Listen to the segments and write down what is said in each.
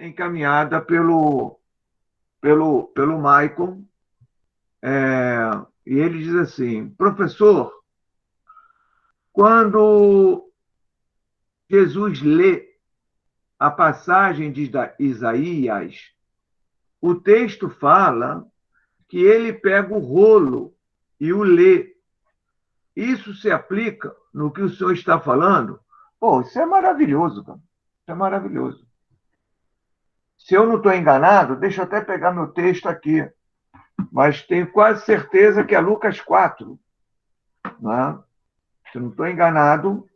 encaminhada pelo Maicon, e ele diz assim: professor, quando Jesus lê a passagem de Isaías, o texto fala que ele pega o rolo e o lê. Isso se aplica no que o senhor está falando? Pô, isso é maravilhoso, cara. Isso é maravilhoso. Se eu não estou enganado, deixa eu até pegar meu texto aqui, mas tenho quase certeza que é Lucas 4. Né? Se eu não estou enganado,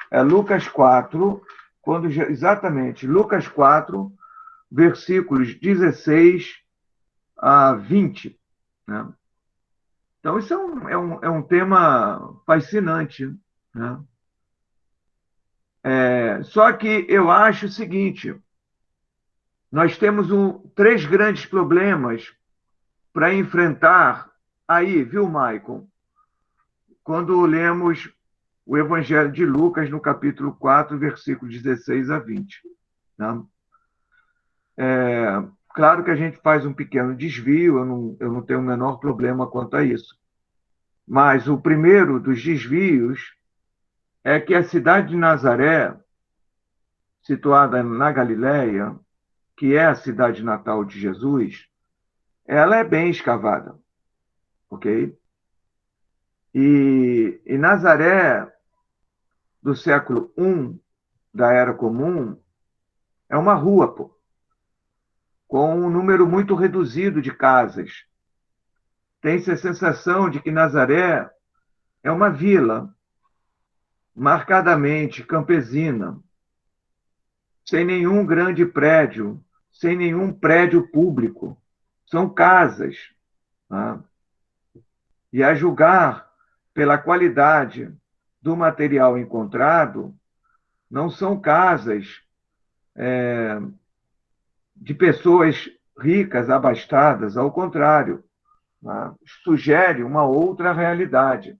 é Lucas 4, quando exatamente, Lucas 4, versículos 16 a 20. Né? Então, isso é um tema fascinante. Né? Só que eu acho o seguinte: nós temos três grandes problemas para enfrentar aí, viu, Maicon? Quando lemos o Evangelho de Lucas, no capítulo 4, versículos 16 a 20. Né? Claro que a gente faz um pequeno desvio, eu não tenho o menor problema quanto a isso. Mas o primeiro dos desvios é que a cidade de Nazaré, situada na Galiléia, que é a cidade natal de Jesus, ela é bem escavada, ok? E Nazaré, do século I da Era Comum, é uma rua, pô, com um número muito reduzido de casas. Tem-se a sensação de que Nazaré é uma vila marcadamente campesina, sem nenhum grande prédio, sem nenhum prédio público. São casas. Tá? E a julgar pela qualidade do material encontrado, não são casas de pessoas ricas, abastadas, ao contrário. Né? Sugere uma outra realidade,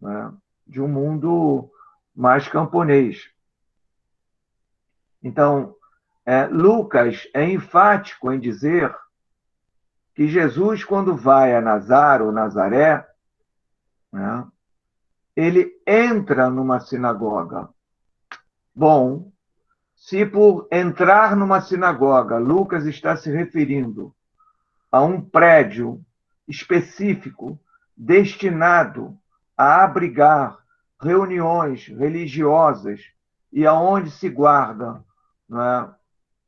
né? De um mundo mais camponês. Então, Lucas é enfático em dizer que Jesus, quando vai a Nazar ou Nazaré, né, ele entra numa sinagoga. Bom, se por entrar numa sinagoga, Lucas está se referindo a um prédio específico destinado a abrigar reuniões religiosas e aonde se guarda, né,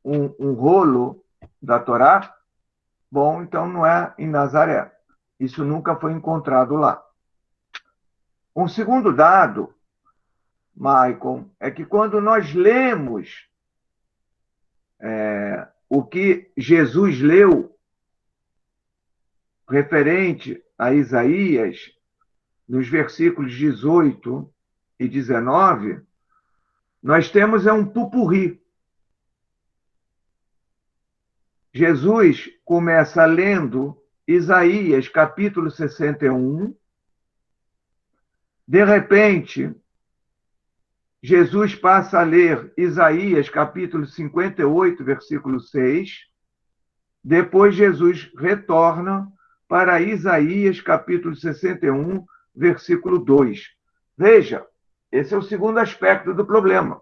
um rolo da Torá, bom, então não é em Nazaré. Isso nunca foi encontrado lá. Um segundo dado, Maicon, é que quando nós lemos o que Jesus leu referente a Isaías, nos versículos 18 e 19, nós temos um pupurri. Jesus começa lendo Isaías, capítulo 61. De repente, Jesus passa a ler Isaías, capítulo 58, versículo 6. Depois, Jesus retorna para Isaías, capítulo 61, versículo 2. Veja, esse é o segundo aspecto do problema.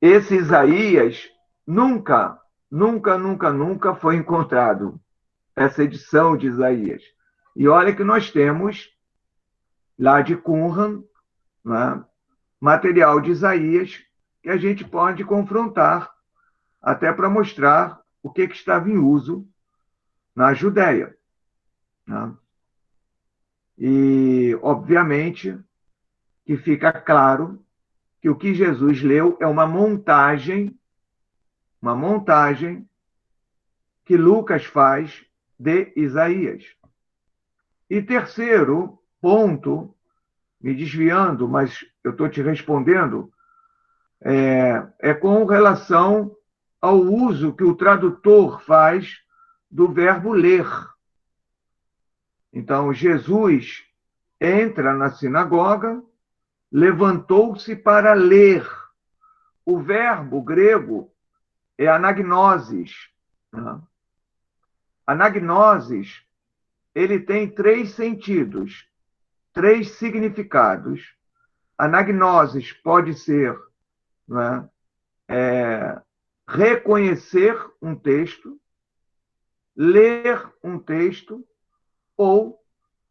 Esse Isaías nunca, nunca, nunca, nunca foi encontrado, essa edição de Isaías. E olha que nós temos lá de Qumran, né, material de Isaías que a gente pode confrontar até para mostrar o que estava em uso na Judéia. Né? E, obviamente, que fica claro que o que Jesus leu é uma montagem que Lucas faz de Isaías. E terceiro ponto, me desviando, mas eu estou te respondendo, com relação ao uso que o tradutor faz do verbo ler. Então, Jesus entra na sinagoga, levantou-se para ler o verbo grego é anagnosis, né? Anagnosis, ele tem três sentidos, três significados. Anagnosis pode ser, né, reconhecer um texto, ler um texto ou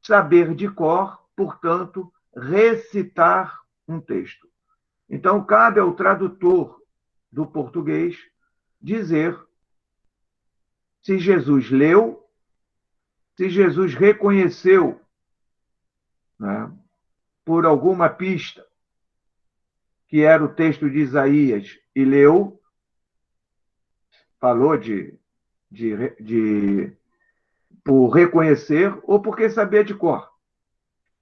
saber de cor, portanto, recitar um texto. Então, cabe ao tradutor do português dizer se Jesus leu, se Jesus reconheceu, né, por alguma pista que era o texto de Isaías e leu, falou de por reconhecer ou porque sabia de cor.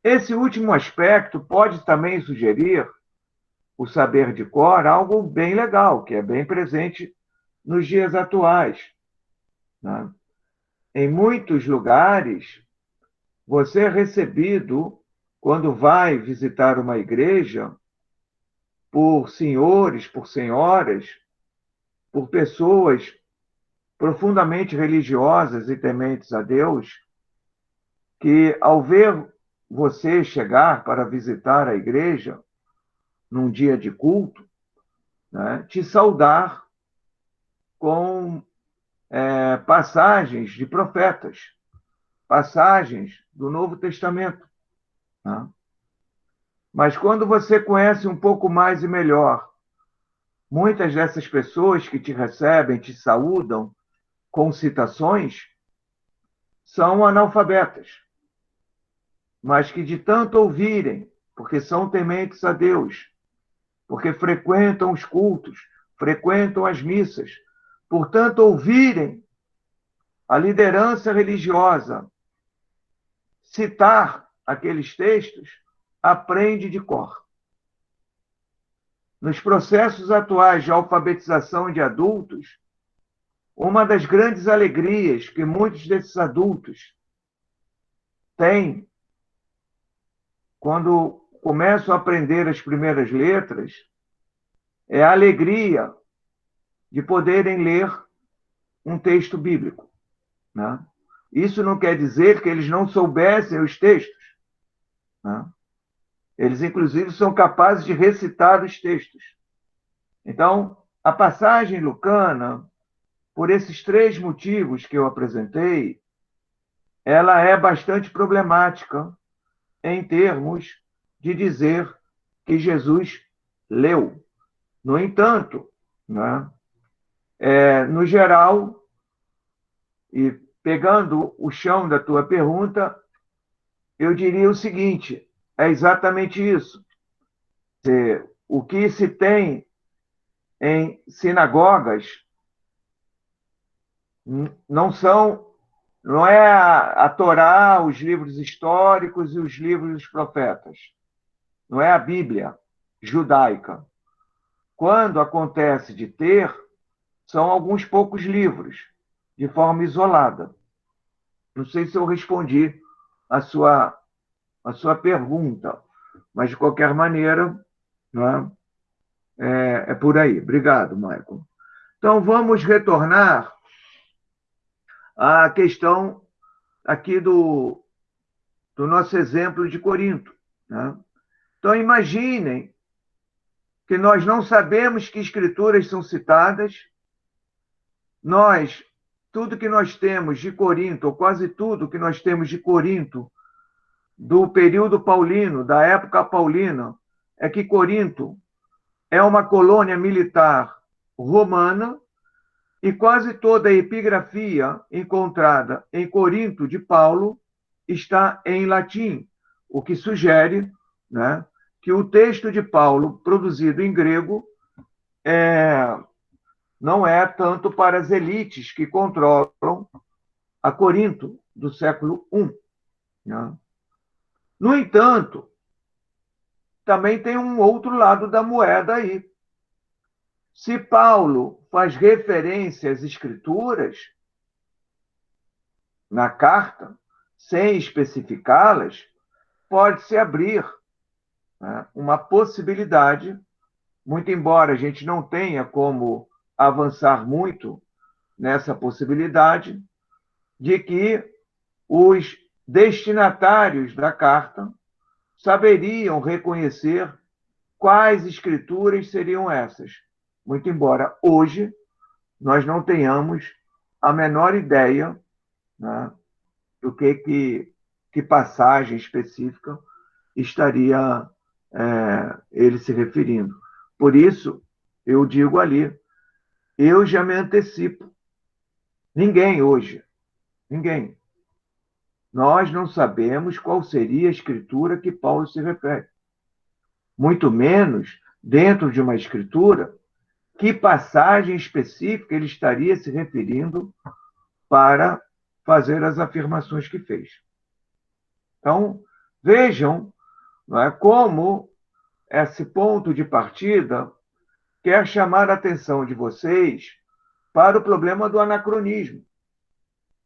Esse último aspecto pode também sugerir o saber de cor, algo bem legal, que é bem presente nos dias atuais, né? Em muitos lugares, você é recebido, quando vai visitar uma igreja, por senhores, por senhoras, por pessoas profundamente religiosas e tementes a Deus, que ao ver você chegar para visitar a igreja num dia de culto, né, te saudar com passagens de profetas, passagens do Novo Testamento, né? Mas quando você conhece um pouco mais e melhor, muitas dessas pessoas que te recebem, te saúdam com citações, são analfabetas, mas que de tanto ouvirem, porque são tementes a Deus, porque frequentam os cultos, frequentam as missas, portanto, ouvirem a liderança religiosa citar aqueles textos, aprende de cor. Nos processos atuais de alfabetização de adultos, uma das grandes alegrias que muitos desses adultos têm quando começam a aprender as primeiras letras é a alegria de poderem ler um texto bíblico, né? Isso não quer dizer que eles não soubessem os textos, né? Eles, inclusive, são capazes de recitar os textos. Então, a passagem lucana, por esses três motivos que eu apresentei, ela é bastante problemática em termos de dizer que Jesus leu. No entanto, né, no geral, e pegando o chão da tua pergunta, eu diria o seguinte: é exatamente isso. O que se tem em sinagogas não é a Torá, os livros históricos e os livros dos profetas. Não é a Bíblia judaica. Quando acontece de ter, são alguns poucos livros, de forma isolada. Não sei se eu respondi a sua pergunta, mas, de qualquer maneira, não é por aí. Obrigado, Michael. Então, vamos retornar à questão aqui do nosso exemplo de Corinto, né? Então, imaginem que nós não sabemos que escrituras são citadas, tudo que nós temos de Corinto, ou quase tudo que nós temos de Corinto, do período paulino, da época paulina, é que Corinto é uma colônia militar romana e quase toda a epigrafia encontrada em Corinto de Paulo está em latim, o que sugere, né, que o texto de Paulo, produzido em grego, não é tanto para as elites que controlam a Corinto do século I, né? No entanto, também tem um outro lado da moeda aí. Se Paulo faz referência às Escrituras na carta, sem especificá-las, pode-se abrir, né, uma possibilidade muito embora a gente não tenha como avançar muito nessa possibilidade de que os destinatários da carta saberiam reconhecer quais escrituras seriam essas. Muito embora hoje nós não tenhamos a menor ideia, né, do que passagem específica estaria ele se referindo. Por isso, eu digo ali, eu já me antecipo. Ninguém hoje, ninguém. Nós não sabemos qual seria a escritura que Paulo se refere. Muito menos, dentro de uma escritura, que passagem específica ele estaria se referindo para fazer as afirmações que fez. Então, vejam, não é, como esse ponto de partida quer chamar a atenção de vocês para o problema do anacronismo.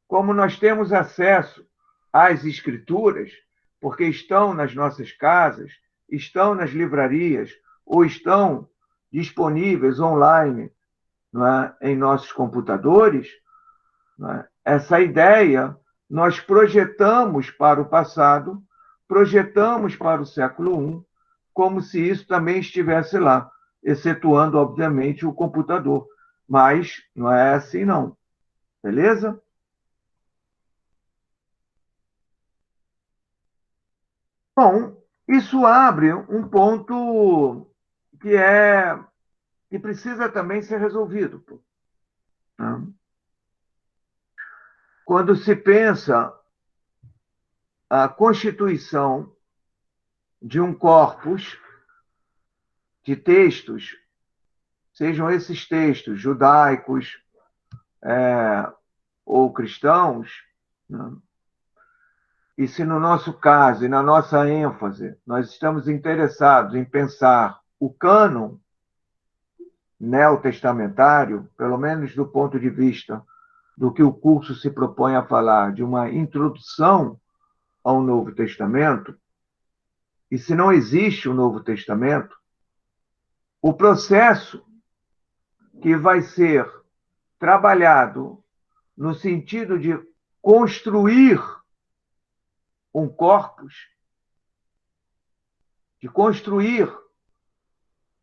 Como nós temos acesso às escrituras, porque estão nas nossas casas, estão nas livrarias ou estão disponíveis online, não é, em nossos computadores, não é, essa ideia nós projetamos para o passado, projetamos para o século I, como se isso também estivesse lá, excetuando, obviamente, o computador. Mas não é assim, não. Beleza? Bom, isso abre um ponto que é que precisa também ser resolvido. Né? Quando se pensa a constituição de um corpus de textos, sejam esses textos judaicos ou cristãos, né? E se no nosso caso e na nossa ênfase nós estamos interessados em pensar o cânon neotestamentário, pelo menos do ponto de vista do que o curso se propõe a falar, de uma introdução ao Novo Testamento, e se não existe o Novo Testamento, o processo que vai ser trabalhado no sentido de construir um corpus, de construir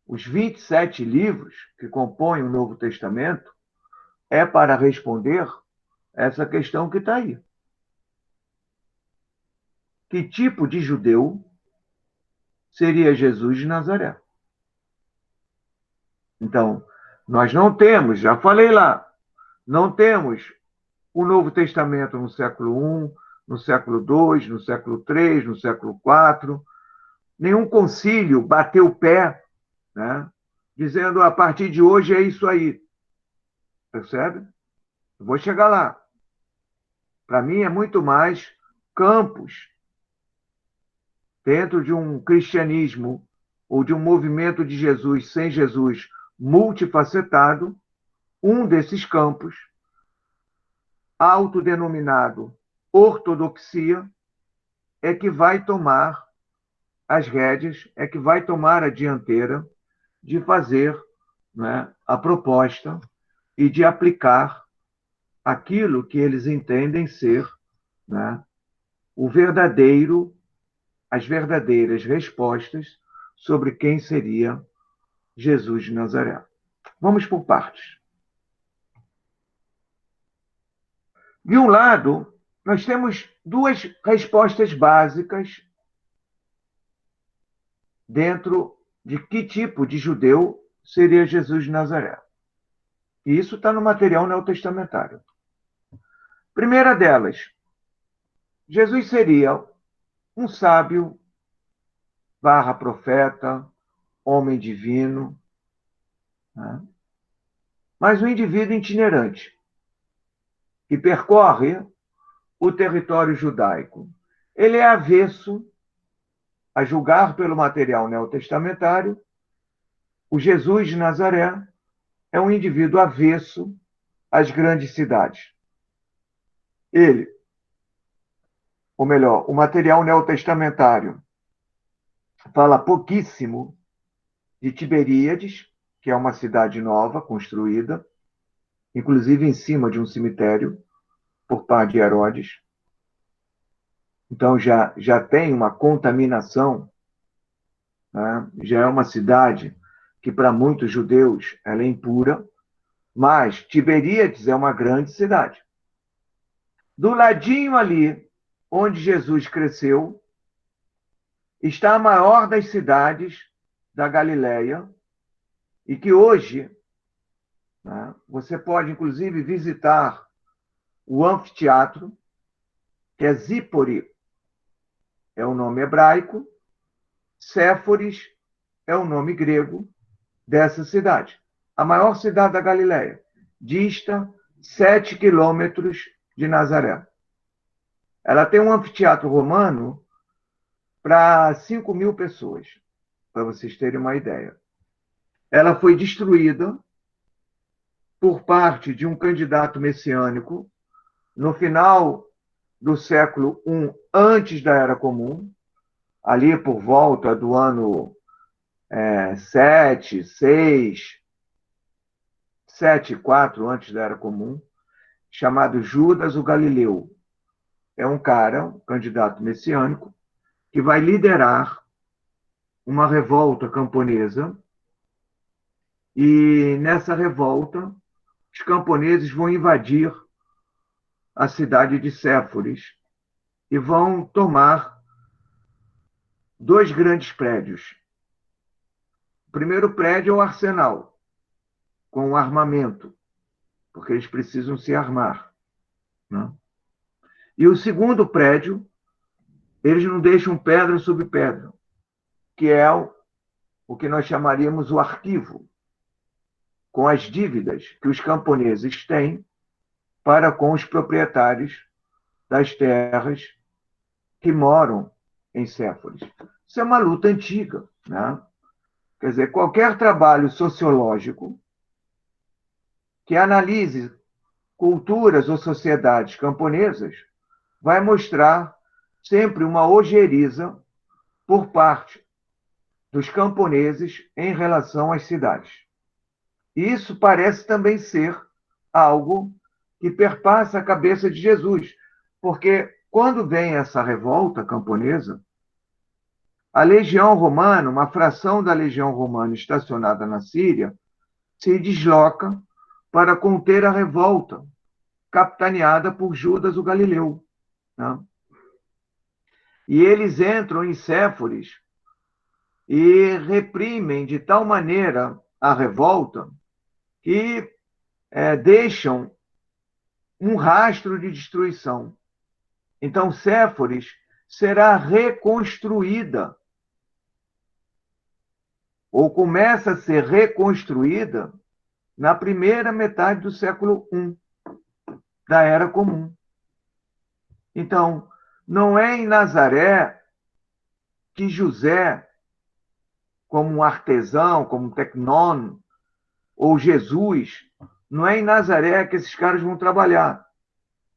os 27 livros que compõem o Novo Testamento, é para responder essa questão que está aí. Que tipo de judeu seria Jesus de Nazaré? Então, nós não temos, já falei lá, não temos o Novo Testamento no século I, no século II, no século III, no século IV. Nenhum concílio bateu o pé, né, dizendo a partir de hoje é isso aí. Percebe? Eu vou chegar lá. Para mim é muito mais campos dentro de um cristianismo ou de um movimento de Jesus sem Jesus multifacetado, um desses campos, autodenominado ortodoxia, é que vai tomar as rédeas, é que vai tomar a dianteira de fazer, né, a proposta e de aplicar aquilo que eles entendem ser, né, o verdadeiro, as verdadeiras respostas sobre quem seria Jesus de Nazaré. Vamos por partes. De um lado, nós temos duas respostas básicas dentro de que tipo de judeu seria Jesus de Nazaré. E isso está no material neotestamentário. Primeira delas, Jesus seria um sábio, barra profeta, homem divino, né? Mas um indivíduo itinerante, que percorre o território judaico. Ele é avesso, a julgar pelo material neotestamentário, o Jesus de Nazaré é um indivíduo avesso às grandes cidades. Ele, ou melhor, o material neotestamentário fala pouquíssimo de Tiberíades, que é uma cidade nova, construída, inclusive em cima de um cemitério, por parte de Herodes. Então já tem uma contaminação, né? Já é uma cidade que para muitos judeus ela é impura, mas Tiberíades é uma grande cidade. Do ladinho ali, onde Jesus cresceu, está a maior das cidades da Galileia, e que hoje, né, você pode inclusive visitar o anfiteatro, que é Zípori, é o nome hebraico, Séforis é o nome grego dessa cidade. A maior cidade da Galileia, dista 7 quilômetros de Nazaré. Ela tem um anfiteatro romano para 5.000 pessoas, para vocês terem uma ideia. Ela foi destruída por parte de um candidato messiânico no final do século I antes da Era Comum, ali por volta do ano 7, 6, 7, 4 antes da Era Comum, chamado Judas o Galileu. É um cara, um candidato messiânico, que vai liderar uma revolta camponesa, e nessa revolta os camponeses vão invadir a cidade de Séforis e vão tomar 2 grandes prédios. O primeiro prédio é o arsenal, com armamento, porque eles precisam se armar, né? E o segundo prédio, eles não deixam pedra sobre pedra, que é o que nós chamaríamos o arquivo, com as dívidas que os camponeses têm para com os proprietários das terras que moram em Séforis. Isso é uma luta antiga, né? Quer dizer, qualquer trabalho sociológico que analise culturas ou sociedades camponesas vai mostrar sempre uma ojeriza por parte dos camponeses em relação às cidades. E isso parece também ser algo que perpassa a cabeça de Jesus, porque quando vem essa revolta camponesa, a legião romana, uma fração da legião romana estacionada na Síria, se desloca para conter a revolta, capitaneada por Judas o Galileu, né? E eles entram em Séforis e reprimem de tal maneira a revolta que deixam um rastro de destruição. Então, Séforis será reconstruída, ou começa a ser reconstruída, na primeira metade do século I da Era Comum. Então, não é em Nazaré que José, como um artesão, como um tecnônimo, ou Jesus, não é em Nazaré que esses caras vão trabalhar,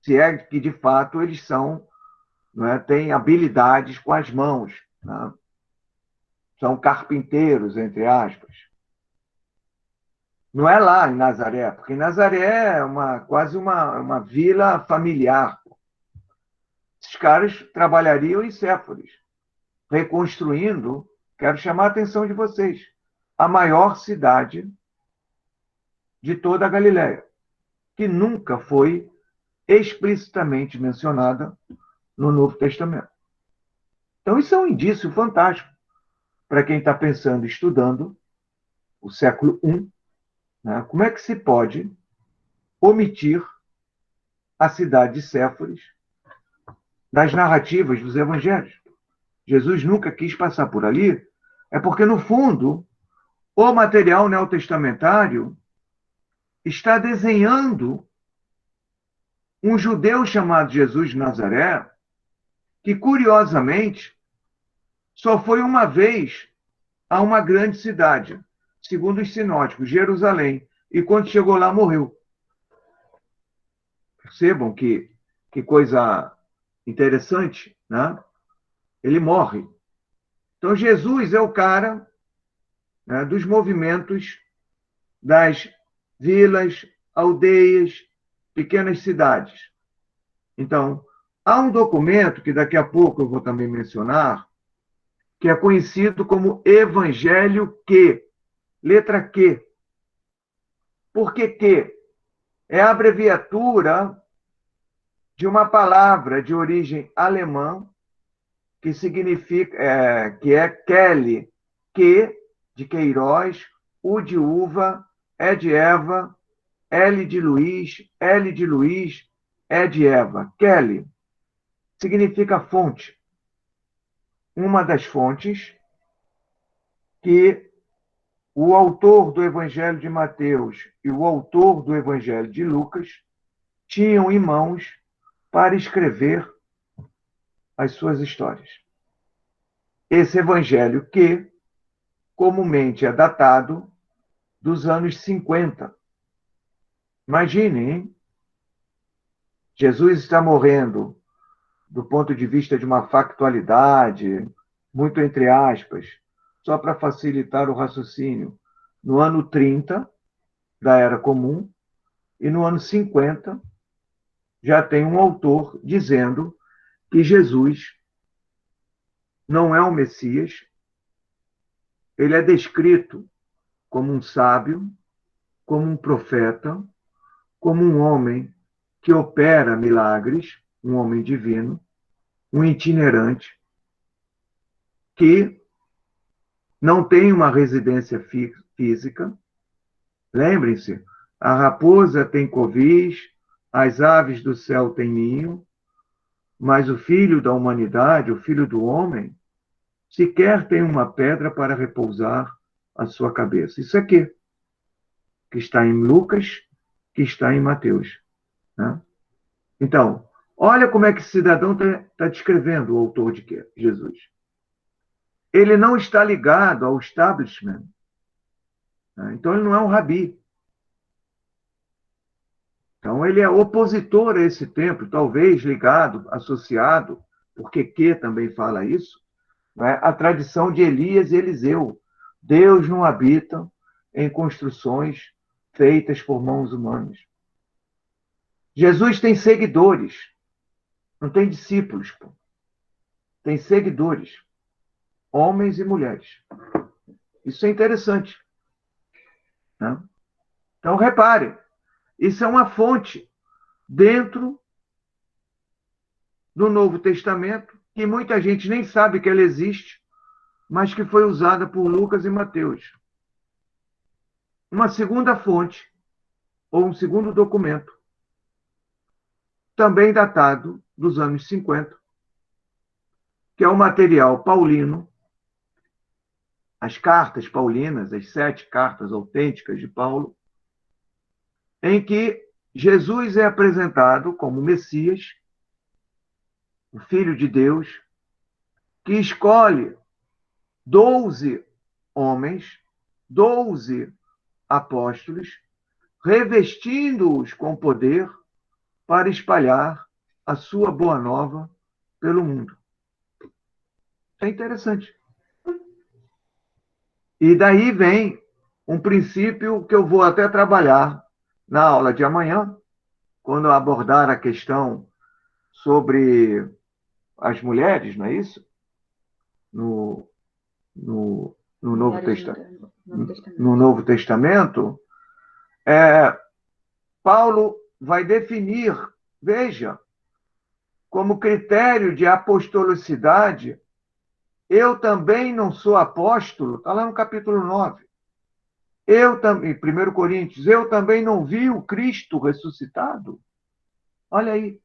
se é que de fato eles são, não é, têm habilidades com as mãos, né? São carpinteiros, entre aspas. Não é lá em Nazaré, porque Nazaré é quase uma vila familiar. Esses caras trabalhariam em Séforis, reconstruindo, quero chamar a atenção de vocês, a maior cidade de toda a Galiléia, que nunca foi explicitamente mencionada no Novo Testamento. Então, isso é um indício fantástico para quem está pensando, estudando o século I, né? Como é que se pode omitir a cidade de Séforis das narrativas dos evangelhos? Jesus nunca quis passar por ali, é porque, no fundo, o material neotestamentário está desenhando um judeu chamado Jesus de Nazaré, que, curiosamente, só foi uma vez a uma grande cidade, segundo os sinóticos, Jerusalém, e quando chegou lá, morreu. Percebam que coisa interessante, né? Ele morre. Então, Jesus é o cara né, dos movimentos das vilas, aldeias, pequenas cidades. Então, há um documento que daqui a pouco eu vou também mencionar, que é conhecido como Evangelho Q, letra Q. Por que Q? É a abreviatura de uma palavra de origem alemã que significa, que é Kelly, Q de Queiroz, U de uva, E de Eva, L de Luiz, L de Luiz, E de Eva. Kelly significa fonte. Uma das fontes que o autor do Evangelho de Mateus e o autor do Evangelho de Lucas tinham em mãos para escrever as suas histórias. Esse evangelho que comumente é datado dos anos 50. Imaginem, hein? Jesus está morrendo do ponto de vista de uma factualidade, muito entre aspas, só para facilitar o raciocínio, no ano 30 da Era Comum, e no ano 50 já tem um autor dizendo que Jesus não é o Messias, ele é descrito como um sábio, como um profeta, como um homem que opera milagres, um homem divino, um itinerante, que não tem uma residência física. Lembrem-se, a raposa tem covis, as aves do céu têm ninho, mas o filho da humanidade, o filho do homem, sequer tem uma pedra para repousar a sua cabeça. Isso aqui, que está em Lucas, que está em Mateus. Né? Então, olha como é que esse cidadão está descrevendo o autor de Jesus. Ele não está ligado ao establishment. Né? Então, ele não é um rabi. Então, ele é opositor a esse templo, talvez ligado, associado, porque que também fala isso, né? A tradição de Elias e Eliseu. Deus não habita em construções feitas por mãos humanas. Jesus tem seguidores, não tem discípulos, pô. Tem seguidores, homens e mulheres. Isso é interessante. Né? Então, repare, isso é uma fonte dentro do Novo Testamento que muita gente nem sabe que ela existe, mas que foi usada por Lucas e Mateus. Uma segunda fonte, ou um segundo documento, também datado dos anos 50, que é o material paulino, as cartas paulinas, as 7 cartas autênticas de Paulo, em que Jesus é apresentado como Messias, o Filho de Deus, que escolhe 12 homens, 12 apóstolos, revestindo-os com poder para espalhar a sua boa nova pelo mundo. É interessante. E daí vem um princípio que eu vou até trabalhar na aula de amanhã, quando eu abordar a questão sobre as mulheres, não é isso? No, no, no Novo Testamento. No Novo Testamento, Paulo vai definir, veja, como critério de apostolicidade, eu também não sou apóstolo, está lá no capítulo 9. Eu também, 1 Coríntios, eu também não vi o Cristo ressuscitado. Olha aí.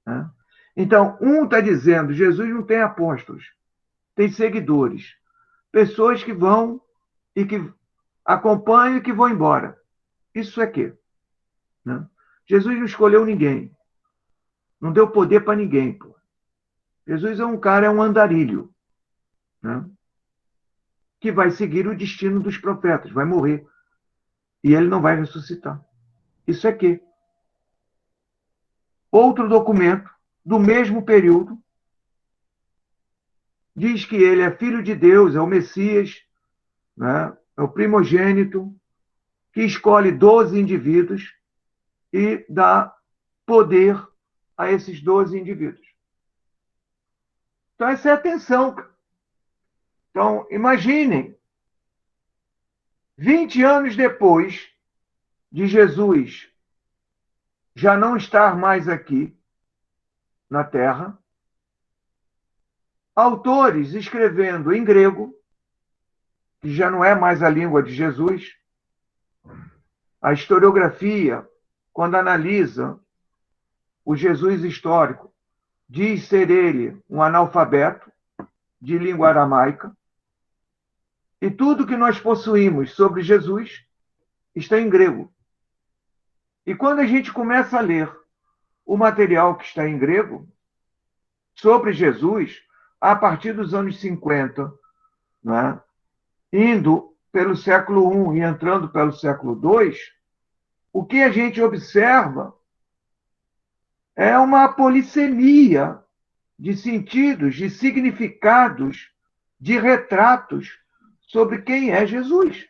Né? Então, um está dizendo, Jesus não tem apóstolos, tem seguidores. Pessoas que vão e que acompanham e que vão embora. Isso é quê? Né? Jesus não escolheu ninguém. Não deu poder para ninguém. Pô. Jesus é um cara, é um andarilho. Né? Que vai seguir o destino dos profetas, vai morrer. E ele não vai ressuscitar. Isso é quê? Outro documento do mesmo período diz que ele é filho de Deus, é o Messias, né? É o primogênito que escolhe 12 indivíduos e dá poder a esses 12 indivíduos. Então, essa é a tensão. Então, imaginem, 20 anos depois de Jesus já não estar mais aqui na Terra, autores escrevendo em grego, que já não é mais a língua de Jesus, a historiografia, quando analisa o Jesus histórico, diz ser ele um analfabeto de língua aramaica, e tudo que nós possuímos sobre Jesus está em grego. E quando a gente começa a ler o material que está em grego sobre Jesus, a partir dos anos 50, né, indo pelo século I e entrando pelo século II, o que a gente observa é uma polissemia de sentidos, de significados, de retratos sobre quem é Jesus.